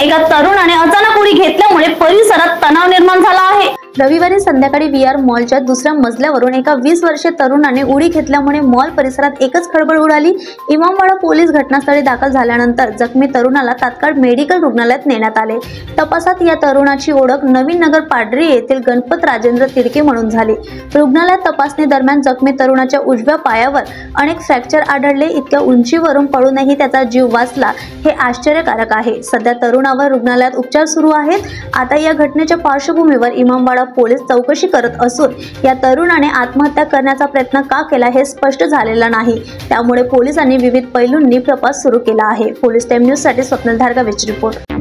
एका तरुणाने अचानक उडी घेतल्यामुळे परिसरात तणाव निर्माण झाला आहे। रविवारी संध्याकाळी VR मॉलच्या दुसऱ्या मजल्यावरून एका 20 वर्षीय तरुणाने उडी घेतल्यामुळे मॉल परिसरात एकच खळबळ उडाली। इमामवाडा पोलीस घटनास्थळी दाखल झाल्यानंतर जखमी तरुणाला तात्काळ मेडिकल रुग्णालयात नेण्यात आले। तपासात या तरुणाची ओळख नवीन नगर पाडरी येथील गणपत राजेंद्र तिडके म्हणून झाली। रुग्णालयात तपासणी दरम्यान जखमी तरुणाच्या उजव्या पायावर अनेक फ्रॅक्चर आढळले। इतक्या उंचीवरून पडूनही त्याचा जीव वाचला हे आश्चर्यकारक आहे। सध्या तरुणावर रुग्णालयात उपचार सुरू आहेत। आता या घटनेच्या पार्श्वभूमीवर इमामवाडा पोलीस चौकशी करत असून या तरुणाने आत्महत्या करण्याचा प्रयत्न का केला हे स्पष्ट झालेलं नाही। त्यामुळे पोलिसांनी विविध पैलूंनी तपास सुरू केला आहे। पोलीस टाइम न्यूज साठी स्वप्नील धारगावेची रिपोर्ट।